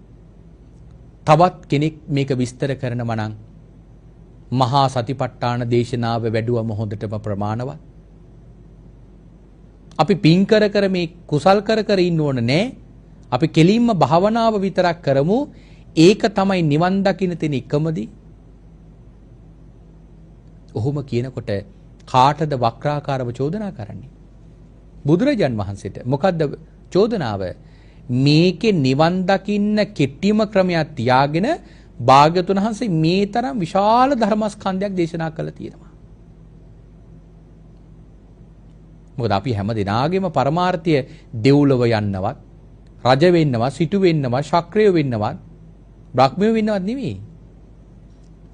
තවත් කෙනෙක් මේක විස්තර කරනවා නම් මහා සතිපට්ඨාන දේශනාව වැඩුවම හොඳටම ප්‍රමාණවත්. අපි පින් කර කර මේ කුසල් කර කර ඉන්න ඕන නෑ. අපි කෙලින්ම භාවනාව විතරක් කරමු. ඒක තමයි නිවන් දකින්න තියෙන එකමදී. ඔහොම කියනකොට කාටද වක්‍රාකාරව චෝදනා කරන්නේ? බුදුරජාන් වහන්සේට. මොකද්ද චෝදනාව? මේකේ නිවන් දකින්න කෙටිම ක්‍රමයක් තියාගෙන භාග්‍යවතුන් වහන්සේ මේ තරම් විශාල ධර්මස්කන්ධයක් දේශනා කළා තියෙනවා. මොකද අපි හැම දිනාගෙම පරමාර්ථය දෙව්ලොව යන්නවත්, රජ වෙන්නවත්, සිටු වෙන්නවත්, ශක්‍රය වෙන්නවත්, බ්‍රහ්මය වෙන්නවත් නෙවෙයි.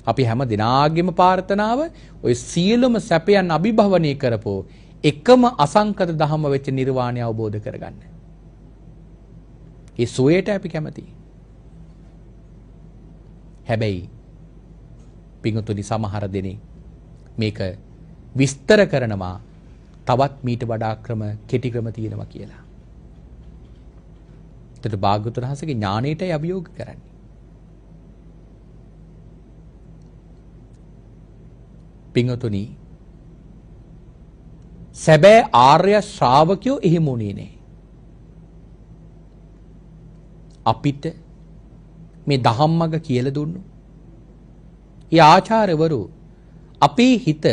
අපි හැම දිනාගෙම ප්‍රාර්ථනාව ඔය සියලුම සැපයන් අභිභවනය කරපෝ එකම අසංකත ධහම වෙච්ච නිර්වාණය අවබෝධ කරගන්න. ඒ සුවයට අපි කැමතියි. හැබැයි පිංගුතුනි සමහර දෙනෙක් මේක විස්තර කරනවා තවත් මීට වඩා ක්‍රම කෙටි ක්‍රම තියෙනවා කියලා. ඒකට භාග්‍යවතුන් වහන්සේගේ ඥාණයටයි අභියෝග කරන්නේ. පිංගුතුනි සැබෑ ආර්ය ශ්‍රාවකයෝ එහෙම උනේ නෑ. අපිට මේ ධම්මග කියලා දුන්නු. ඒ ආචාර්යවරු අපේ හිත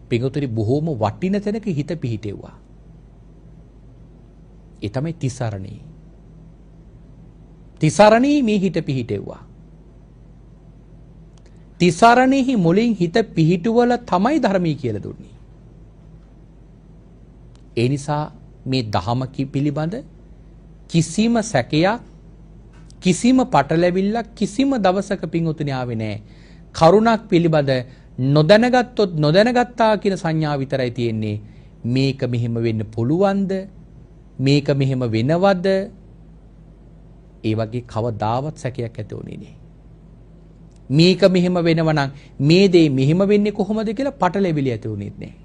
පිංගුතුනි බොහෝම වටින තැනක හිත පිහිටෙව්වා. ඒ තමයි තිසරණේ. තිසරණේ මේ හිත පිහිටෙව්වා. තිසරණෙහි මුලින් හිත පිහිටුවල තමයි ධර්මී කියලා දුන්නේ. ඒ නිසා මේ ධහම පිළිබඳ කිසිම සැකයක් කිසිම පටලැවිල්ලක් කිසිම දවසක පිංගුතුනි ආවේ නැහැ. කරුණක් පිළිබඳ නොදැනගත්තොත් නොදැනගත්තා කියන සංඥා විතරයි තියෙන්නේ. මේක මෙහෙම වෙන්න පුළුවන්ද? මේක මෙහෙම වෙනවද? ඒ වගේ කවදාවත් සැකයක් ඇති වුණේ නැහැ. මේක මෙහෙම වෙනවා නම් මේ දේ මෙහෙම වෙන්නේ කොහොමද කියලා පටලැවිලි ඇති වුණෙත් නැහැ.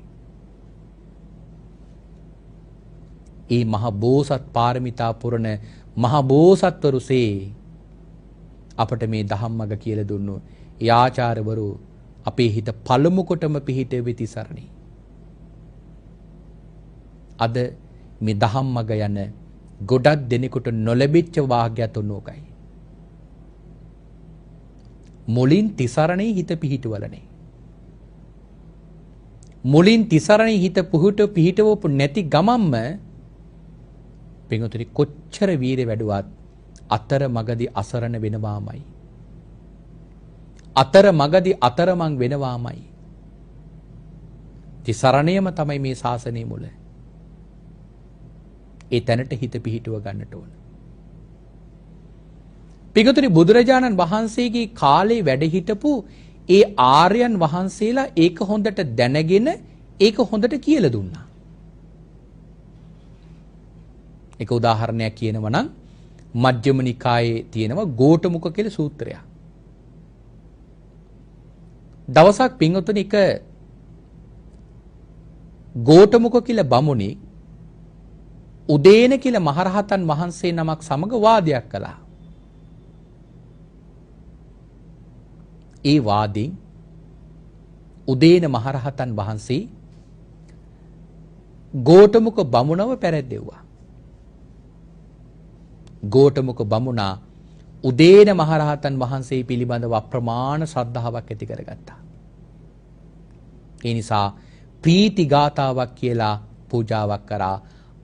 ඒ මහ බෝසත් පාරමිතා පුරන මහ බෝසත්වරුසේ අපට මේ ධම්මග කියලා දුන්නු. ඒ ආචාර්යවරු අපේ හිත පළමු කොටම පිහිටෙවි තිසරණේ. අද මේ ධම්මග යන ගොඩක් දෙනෙකුට නොලැබිච්ච වාග්යත් උනෝකයි. මුලින් තිසරණේ හිත පිහිටවලනේ. මුලින් තිසරණේ හිත පිහිටවපු නැති ගමම්ම පිංගුතුනි කොච්චර වීර වැඩුවත් අතර මගදී අසරණ වෙනවාමයි. අතර මගදී අතරමං වෙනවාමයි. තිසරණයම තමයි මේ ශාසනයේ මුල. ඒ තැනට හිත පිහිටුව ගන්නට ඕන. පිංගුතුනි බුදුරජාණන් වහන්සේගේ කාලේ වැඩ හිටපු ඒ ආර්යයන් වහන්සේලා ඒක හොඳට දැනගෙන ඒක හොඳට කියලා දුන්නා. එක උදාහරණයක් කියනවා නම් මජ්ක්‍ධිම නිකායේ තියෙනවා ගෝඨමුඛ කියලා සූත්‍රයක්. දවසක් පින්වතුනි එක ගෝඨමුඛ කියලා බමුණි උදේන කියලා මහරහතන් වහන්සේ නමක් සමග වාදයක් කළා. ඒ වාදෙන් උදේන මහරහතන් වහන්සේ ගෝඨමුඛ බමුණව පැරැද්දෙව්වා. ගෝඨමුඛ බමුණා උදේන මහරහතන් වහන්සේ පිළිබඳව අප්‍රමාණ ශ්‍රද්ධාවක් ඇති කරගත්තා. ඒ නිසා ප්‍රීති ගාතාවක් කියලා පූජාවක් කරා.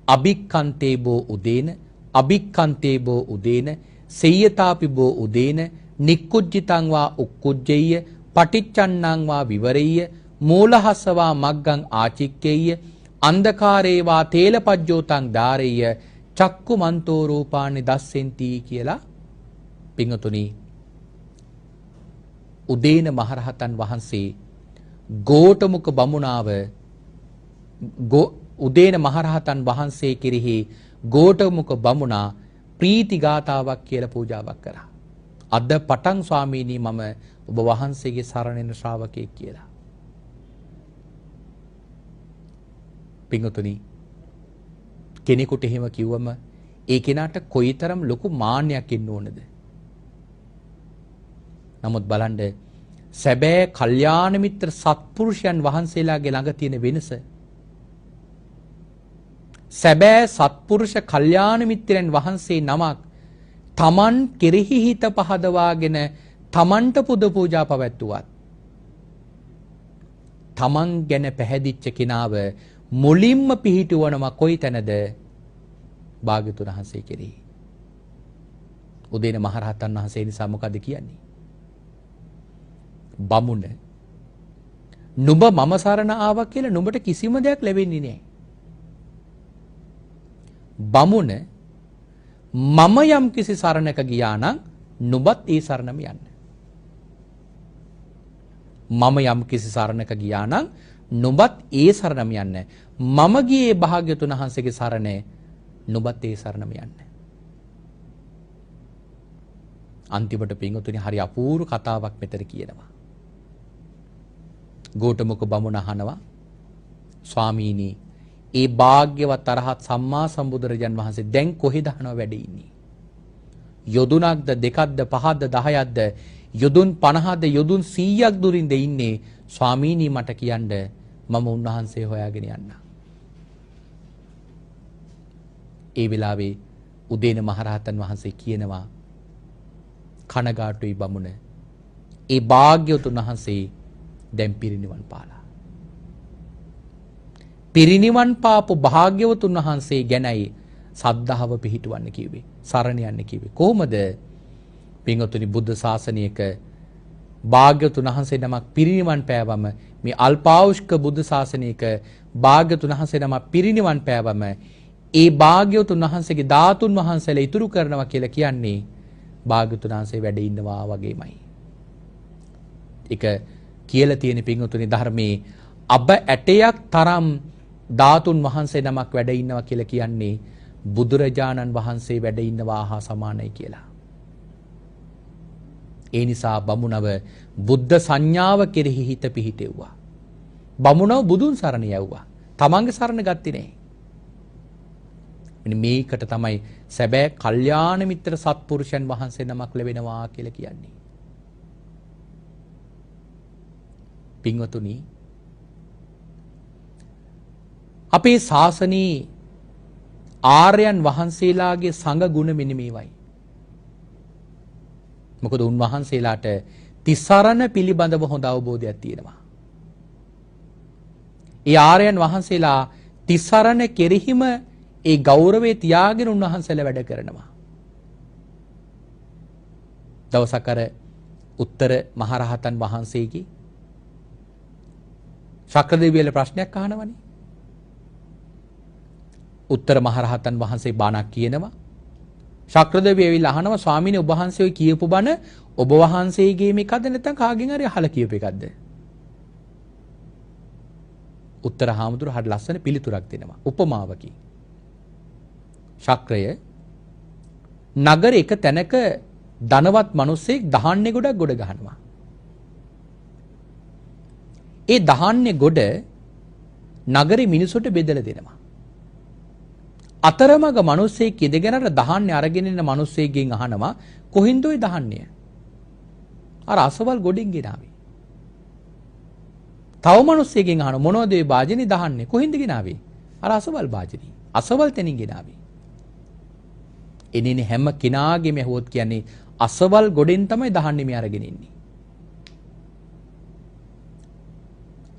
අභික්ඛන්තේ බෝ උදේන අභික්ඛන්තේ බෝ උදේන සේයතාපි බෝ උදේන නික්කුජ්ජිතං වා උක්කුජ්ජෙය්‍ය පටිච්චන්නං වා විවරෙය්‍ය මූලහස්සවා මග්ගං ආචික්කෙය්‍ය අන්ධකාරේ වා තේලපජ්ජෝතං ධාරෙය්‍ය චක්කු මන්තෝ රූපානි දස්සෙන්ති කියලා පින්වතුනි උදේන මහරහතන් වහන්සේ ගෝඨමුඛ බමුණාව උදේන මහරහතන් වහන්සේ කෙරෙහි ගෝඨමුඛ බමුණා ප්‍රීති ගාතාවක් කියලා පූජාවක් කරා. අද පටන් ස්වාමීනි මම ඔබ වහන්සේගේ සරණෙන ශ්‍රාවකයෙක් කියලා. පින්වතුනි කෙනෙකුට එහෙම කිව්වම ඒ කෙනාට කොයිතරම් ලොකු මාන්නයක් ඉන්න ඕනද? නමුත් බලන්න සැබෑ කල්යාණ මිත්‍ර සත්පුරුෂයන් වහන්සේලාගේ ළඟ තියෙන වෙනස. සැබෑ සත්පුරුෂ කල්යාණ මිත්‍රයන් වහන්සේ නමක් තමන් කෙරෙහි හිත පහදවාගෙන තමන්ට පුද පූජා පවත්වුවත් තමන් ගැන පැහැදිච්ච කෙනාව මුලින්ම පිහිටුවනවා කොයි තැනද? භාග්‍යතුන් වහන්සේ කෙරෙහි. උදේන මහරහතන් වහන්සේ නිසා මොකද කියන්නේ? බමුණ නුඹ මම සරණ ආවා කියලා නුඹට කිසිම දෙයක් ලැබෙන්නේ නැහැ. බමුණ මම යම් කිසි සරණක ගියා නම් නුඹත් ඒ සරණම යන්න. මම යම් කිසි සරණක ගියා නම් නුඹත් ඒ සරණම යන්න. මම ගියේ භාග්‍යතුන් වහන්සේගේ සරණ, නුඹත් ඒ සරණම යන්න. අන්තිමට පින්වතුනි හරි අපූර්ව කතාවක් මෙතන කියනවා. ගෝඨමුඛ බමුණ අහනවා, ස්වාමීනි ඒ භාග්‍යවත් අරහත් සම්මා සම්බුදුරජාන් වහන්සේ දැන් කොහෙද අහනවා වැඩ ඉන්නේ? යොදුනක්ද දෙකක්ද පහක්ද 10ක්ද යොදුන් 50ද යොදුන් 100ක් දුරින්ද ඉන්නේ? ස්වාමීනි මට කියන්න, මම උන්වහන්සේ හොයාගෙන යන්න. ඒ වෙලාවේ උදේන මහරහතන් වහන්සේ කියනවා, කනගාටුයි බමුණ, ඒ භාග්‍යවතුන් වහන්සේ දැන් පිරිනිවන් පාලා. පිරිනිවන් පාපු භාග්‍යවතුන් වහන්සේ ගැනයි සද්ධාව පිහිටවන්න කිව්වේ, සරණ යන්න කිව්වේ. කොහොමද? පින්වතුනි බුද්ධ ශාසනයක භාග්‍යවතුන් වහන්සේ නමක් පිරිනිවන් පෑවම, මේ අල්පාවුෂ්ක බුද්ධ ශාසනයක භාග්‍යවතුන් වහන්සේ නමක් පිරිනිවන් පෑවම ඒ භාග්‍යවතුන් වහන්සේගේ ධාතුන් වහන්සේලා ඉතුරු කරනවා කියලා කියන්නේ භාග්‍යවතුන් වහන්සේ වැඩ ඉන්නවා වගේමයි. ඒක කියලා තියෙන පින්වතුනි ධර්මයේ අබ ඇටයක් තරම් ධාතුන් වහන්සේ නමක් වැඩ ඉන්නවා කියලා කියන්නේ බුදුරජාණන් වහන්සේ වැඩ ඉන්නවා හා සමානයි කියලා. ඒ නිසා බමුණව බුද්ධ සංඥාව කෙරෙහි හිත පිහිටෙව්වා. බමුණව බුදුන් සරණ යවුවා. තමන්ගේ සරණ ගත්තේ නැහැ. මෙන්න මේකට තමයි සැබෑ කල්යාණ මිත්‍ර සත්පුරුෂයන් වහන්සේ නමක් ලැබෙනවා කියලා කියන්නේ. පින්වතුනි අපේ ශාසනයේ ආර්යයන් වහන්සේලාගේ සංඝ ගුණ මෙන්න මේවයි. මොකද උන්වහන්සේලාට තිසරණ පිළිබඳව හොඳ අවබෝධයක් තියෙනවා. ඒ ආර්යයන් වහන්සේලා තිසරණ කෙරෙහිම ඒ ගෞරවය තියාගෙන උන්වහන්සේලා වැඩ කරනවා. දවසක් අර උත්තර මහරහතන් වහන්සේගේ ශක්‍රදේවියල ප්‍රශ්නයක් අහනවනේ. උත්තර මහරහතන් වහන්සේ බණක් කියනවා. ශක්‍රදේවිය ඇවිල්ලා අහනවා ස්වාමීනි ඔබ වහන්සේ ඔය කියපු බණ ඔබ වහන්සේගේ මේකද නැත්නම් කාගෙන් හරි අහලා කියපු එකක්ද? උත්තර හාමුදුර හරි ලස්සන පිළිතුරක් දෙනවා උපමාවකින්. ශක්‍රය නගර එක තැනක ධනවත් මිනිස්සෙක් දහන්නේ ගොඩක් ගොඩ ගහනවා. ඒ දහන්නේ ගොඩ නගරේ මිනිසුන්ට බෙදලා දෙනවා. අතරමඟ මිනිස්සෙක් ඉඳගෙන අර දහන්නේ අරගෙන ඉන්න මිනිස්සෙක්ගෙන් අහනවා කොහින්ද ඔය දහන්නේ? අර අසවල් ගොඩින් ගෙනාවේ. තව මිනිස්සෙක්ගෙන් අහන මොනවද මේ වාජනේ දහන්නේ? කොහින්ද ගෙනාවේ? අර අසවල් වාජනේ. අසවල් තැනින් ගෙනාවේ. එනිනේ හැම කෙනාගේම ඇහුවොත් කියන්නේ අසවල් ගොඩෙන් තමයි දහන්නේ මේ අරගෙන ඉන්නේ.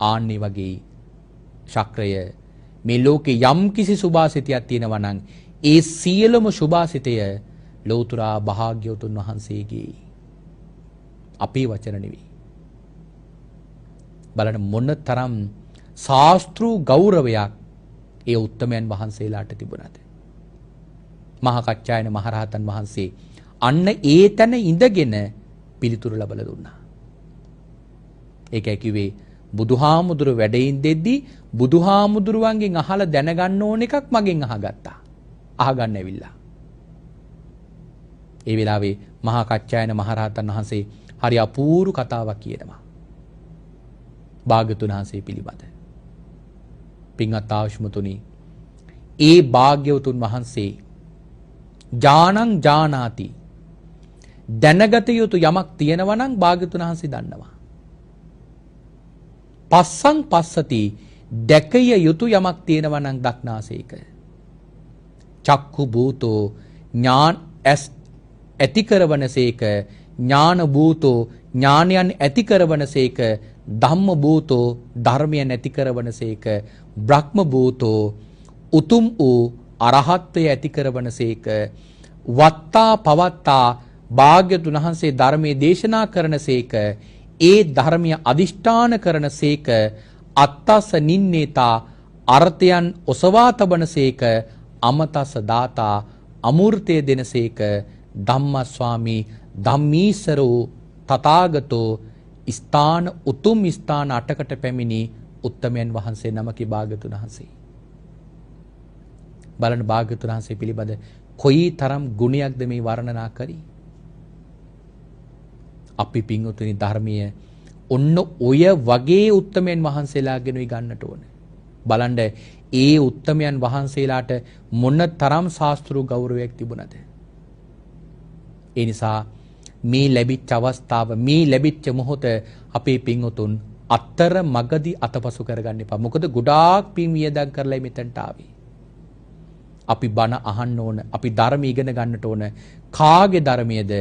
ආන්නේ වගේ ශක්‍රය මේ ලෝකේ යම් කිසි සුභාසිතයක් තියෙනවා නම් ඒ සියලුම සුභාසිතය ලෞතුරා භාග්‍යවතුන් වහන්සේගේ අපේ වචන නෙවෙයි. බලන්න මොන තරම් ශාස්ත්‍රු ගෞරවයක් ඒ උත්තමයන් වහන්සේලාට තිබුණාද? මහා කච්චායන මහරහතන් වහන්සේ අන්න ඒ තැන ඉඳගෙන පිළිතුරු ලබලා දුන්නා. ඒකයි කිව්වේ බුදුහාමුදුරු වැඩින් දෙද්දි බුදුහාමුදුරුවන්ගෙන් අහලා දැනගන්න ඕන එකක් මගෙන් අහගත්තා. අහගන්න ඇවිල්ලා. ඒ වෙලාවේ මහා කච්චායන මහරහතන් වහන්සේ හරි අපූර්ව කතාවක් කියනවා. භාග්‍යවතුන් වහන්සේ පිළිබඳ. පින්වත් ආශ්මතුනි, ඒ භාග්‍යවතුන් වහන්සේ ඥානං ඥානාති දැනගත යුතු යමක් තියෙනවා නම් භාග්‍යවතුන් වහන්සේ දන්නවා. පස්සං පස්සති දැකිය යුතු යමක් තියෙනවා නම් දක්නාසේක. චක්කු භූතෝ ඥාන ඇති කරවනසේක, ඥාන භූතෝ ඥානයන් ඇති කරවනසේක, ධම්ම භූතෝ ධර්මයන් ඇති කරවනසේක, බ්‍රහ්ම භූතෝ උතුම් වූ අරහත්ත්වය ඇති කරවනසේක, වත්තා පවත්තා භාග්‍යවතුන් වහන්සේ ධර්මයේ දේශනා කරනසේක, ඒ ධර්මය අදිෂ්ඨාන කරනසේක, අත්තස නින්නේතා අර්ථයන් ඔසවා තබනසේක, අමතස දාතා අමූර්තය දෙනසේක, ධම්මස්වාමී ධම්මීසරෝ තථාගතෝ ස්ථාන උතුම් ස්ථාන 8කට පැමිණි උත්තමයන් වහන්සේ නමකි භාග්‍යවතුන් වහන්සේ. බලන්න භාග්‍යවතුන් වහන්සේ පිළිබඳ කොයි තරම් ගුණයක්ද මේ වර්ණනා කරි. අපි පින්වතුනි ධර්මීය ඔන්න ඔය වගේ උත්තමයන් වහන්සේලාගෙනුයි ගන්නට ඕන. බලන්න ඒ උත්තමයන් වහන්සේලාට මොන තරම් ශාස්ත්‍රීය ගෞරවයක් තිබුණද? ඒ නිසා මේ ලැබිච්ච අවස්ථාව, මේ ලැබිච්ච මොහොත අපේ පින්වතුන් අතර මගදී අතපසු කරගන්න එපා. මොකද ගොඩාක් පින් වියදම් කරලා මෙතනට ආවේ. අපි බණ අහන්න ඕන, අපි ධර්ම ඉගෙන ගන්නට ඕන. කාගේ ධර්මයේද?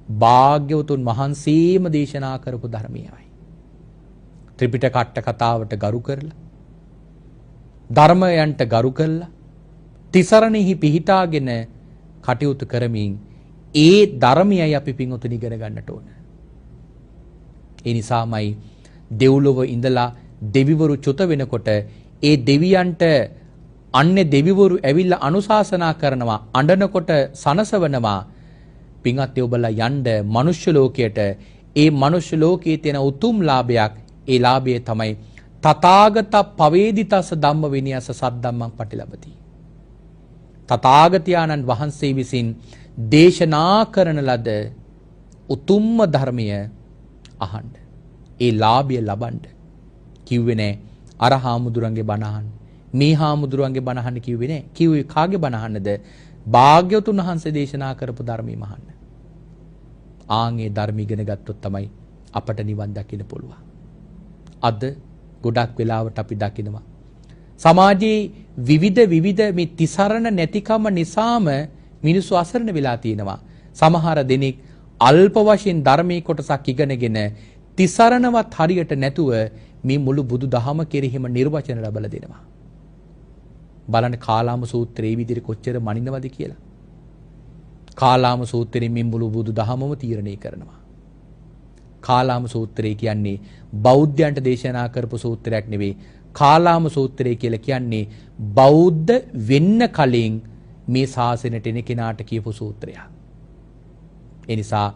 භාග්‍යවතුන් වහන්සේම දේශනා කරපු ධර්මයයි. ත්‍රිපිටක අට කතාවට ගරු කරලා, ධර්මයන්ට ගරු කරලා, තිසරණෙහි පිහිටාගෙන කටයුතු කරමින් ඒ ධර්මයයි අපි පින්වතුනි ඉගෙන ගන්නට ඕන. ඒ නිසාමයි දෙව්ලොව ඉඳලා දෙවිවරු චුත වෙනකොට ඒ දෙවියන්ට අන්නේ දෙවිවරු ඇවිල්ලා අනුශාසනා කරනවා, අඬනකොට සනසවනවා. පින්වත් ඔබලා යන්න මනුෂ්‍ය ලෝකයට. ඒ මනුෂ්‍ය ලෝකයේ තියෙන උතුම් ලාභයක්, ඒ ලාභය තමයි තථාගත පවේදිතස ධම්ම විනයස සද්ධම්මං පටිලබති. තථාගතයන්න් වහන්සේ විසින් දේශනා කරන ලද උතුම්ම ධර්මය අහන්න. ඒ ලාභය ලබන්න කිව්වේ නෑ අර හාමුදුරන්ගේ බණ අහන්න, මේ හාමුදුරන්ගේ බණ අහන්න කිව්වේ නෑ. කිව්වේ කාගේ බණ අහන්නද? භාග්‍යවතුන් වහන්සේ දේශනා කරපු ධර්මයම අහන්න. ආන්ගේ ධර්ම ඉගෙන ගත්තොත් තමයි අපට නිවන් දකින්න පුළුවන්. අද ගොඩක් වෙලාවට අපි දකිනවා සමාජයේ විවිධ මේ තිසරණ නැතිකම නිසාම මිනිස්සු අසරණ වෙලා තියෙනවා. සමහර දෙනෙක් අල්ප වශයෙන් ධර්මයේ කොටසක් ඉගෙනගෙන තිසරණවත් හරියට නැතුව මේ මුළු බුදු දහම කෙරෙහිම නිර්වචන ලැබලා දෙනවා. බලන්න කාලාම සූත්‍රයේ විදිහට කොච්චර මනිනවද කියලා. කාලාම සූත්‍රයෙන් මේ මුළු බුදු දහමම තීරණය කරනවා. කාලාම සූත්‍රය කියන්නේ බෞද්ධයන්ට දේශනා කරපු සූත්‍රයක් නෙවෙයි. කාලාම සූත්‍රය කියලා කියන්නේ බෞද්ධ වෙන්න කලින් මේ ශාසනයට එන කෙනාට කියපු සූත්‍රයක්. ඒ නිසා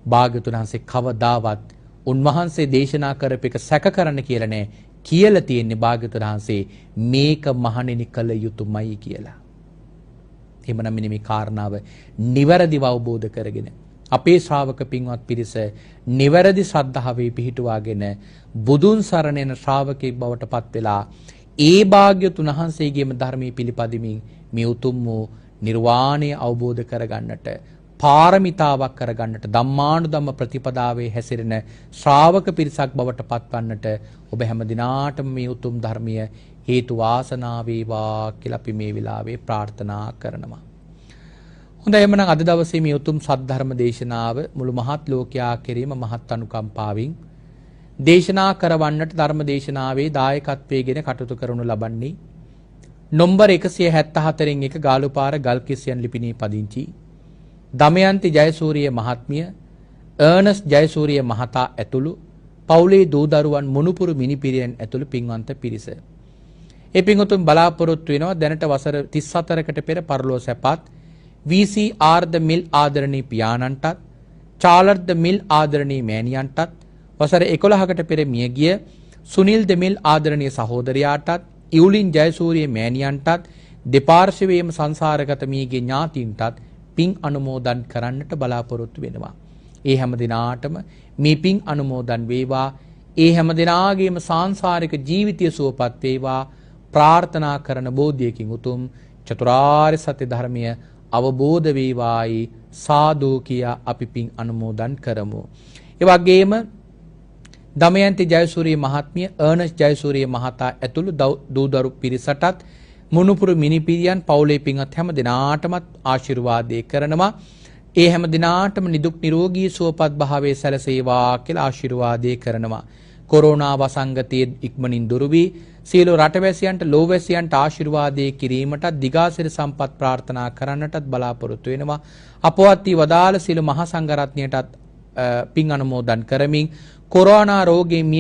භාග්‍යවතුන් වහන්සේ කවදාවත් උන්වහන්සේ දේශනා කරපු එක සැක කරන්න කියලා නෑ. කියලා තියෙන්නේ භාග්‍යවතුන් වහන්සේ මේක මහණෙනි කළ යුතුයමයි කියලා. එහෙමනම් මෙන්න මේ කාරණාව නිවැරදිව අවබෝධ කරගෙන අපේ ශ්‍රාවක පින්වත් පිරිස නිවැරදි ශ්‍රද්ධාවේ පිහිටුවාගෙන බුදුන් සරණ යන ශ්‍රාවකෙක් බවට පත් වෙලා ඒ භාග්‍යවතුන් වහන්සේගේම ධර්මයේ පිළිපදිමින් මේ උතුම් වූ නිර්වාණය අවබෝධ කරගන්නට පාරමිතාවක් කරගන්නට ධම්මානුධම්ම ප්‍රතිපදාවේ හැසිරෙන ශ්‍රාවක පිරිසක් බවට පත්වන්නට ඔබ හැම දිනාටම මේ උතුම් ධර්මීය හේතු වාසනා වේවා කියලා අපි මේ වෙලාවේ ප්‍රාර්ථනා කරනවා. හොඳයි එhmenan අද දවසේ මේ උතුම් සද්ධර්ම දේශනාව මුළු මහත් ලෝකයා කෙරෙහිම මහත් අනුකම්පාවෙන් දේශනා කරවන්නට ධර්ම දේශනාවේ දායකත්වයේගෙන කටයුතු කරනු ලබන්නේ නම්බර 174න් 1 ගාලුපාර ගල්කිස්සියන් ලිපිණේ පදිංචි දමයන්ති ජයසූරිය මහත්මිය අර්නස් ජයසූරිය මහතා ඇතුළු පවුලේ දූ දරුවන් මුණුපුරු මිනිපිරියන් ඇතුළු පින්වන්ත පිරිස. ඒ පින්වතුන් බලාපොරොත්තු වෙනවා දැනට වසර 34කට පෙර පරලෝ සැපත් VCR ද මිල් ආදරණීය පියාණන්ටත් චාලර් ද මිල් ආදරණීය මෑණියන්ටත් වසර 11කට පෙර මියගිය සුනිල් ද මිල් ආදරණීය සහෝදරයාටත් ඉවුලින් ජයසූරිය මෑණියන්ටත් දෙපාර්ශ්වයේම සංසාරගත මියගේ ඥාතීන්ටත් පින් අනුමෝදන් කරන්නට බලාපොරොත්තු වෙනවා. ඒ හැම දිනාටම මේ පින් අනුමෝදන් වේවා. ඒ හැම දිනාගේම සාංශාරික ජීවිතය සුවපත් වේවා ප්‍රාර්ථනා කරන බෝධියකින් උතුම් චතුරාර්ය සත්‍ය ධර්මය අවබෝධ වේවායි සාදු කියා අපි පින් අනුමෝදන් කරමු. ඒ වගේම දමයන්ති ජයසූරිය මහත්මිය අර්නස් ජයසූරිය මහතා ඇතුළු දූදරු පිරිසටත් මුණුපුරු මිනිපිරියන් පවුලේ පින්වත් හැම දිනාටමත් ආශිර්වාදේ කරනවා. ඒ හැම දිනාටම නිදුක් නිරෝගී සුවපත් භාවයේ සැලසේවා කියලා ආශිර්වාදේ කරනවා. කොරෝනා වසංගතයේ ඉක්මනින් දුරු වී සියලු රටවැසියන්ට ලෝවැසියන්ට ආශිර්වාදේ කිරීමටත් දිගාසිරි සම්පත් ප්‍රාර්ථනා කරන්නටත් බලාපොරොත්තු වෙනවා. අපවත් වී වදාළ සියලු මහා සංඝරත්නයටත් පින් අනුමෝදන් කරමින් කොරෝනා රෝගයෙන්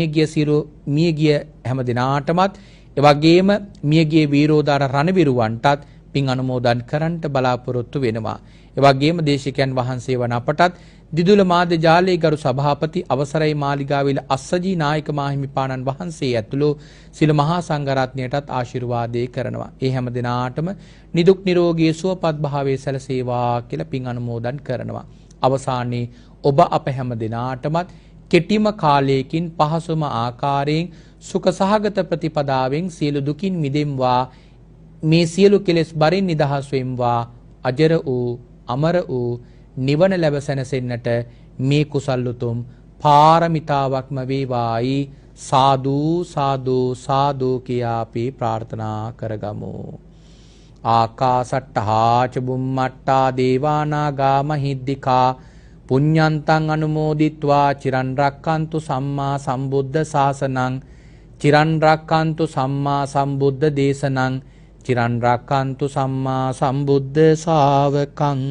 මියගිය හැම දිනාටමත් එවැගේම මියගිය වීරෝදාර රණවිරුවන්ටත් පින් අනුමෝදන් කරන්නට බලාපොරොත්තු වෙනවා. එවැගේම දේශිකයන් වහන්සේ වන අපටත් දිදුල මාධ්‍ය ජාලයේ ගරු සභාපති අවසරයි මාලිගාවිල අස්සජී නායක මාහිමිපාණන් වහන්සේ ඇතුළු සියලු මහා සංඝරත්නයටත් ආශිර්වාදේ කරනවා. ඒ හැම දිනාටම නිදුක් නිරෝගී සුවපත් භාවයේ සැලසේවා කියලා පින් අනුමෝදන් කරනවා. අවසානයේ ඔබ අප හැම දිනාටමත් කෙටිම කාලයකින් පහසුම ආකාරයෙන් සුඛ සහගත ප්‍රතිපදාවෙන් සියලු දුකින් මිදෙම්වා මේ සියලු කෙලෙස් බරින් නිදහස් වෙම්වා අජර වූ අමර වූ නිවන ලැබ සැනසෙන්නට මේ කුසල් උතුම් පාරමිතාවක්ම වේවායි සාදු සාදු සාදු කියා අපි ප්‍රාර්ථනා කරගමු. ආකාසට්ටහා ච බුම්මට්ටා දේවානාගා මහිද්దికා පුඤ්ඤන්තං අනුමෝදිත්වා චිරන් රක්칸තු සම්මා සම්බුද්ධ ශාසනං චිරන් රක්칸තු සම්මා සම්බුද්ධ දේශනං චිරන් රක්칸තු සම්මා සම්බුද්ධ ශාවකං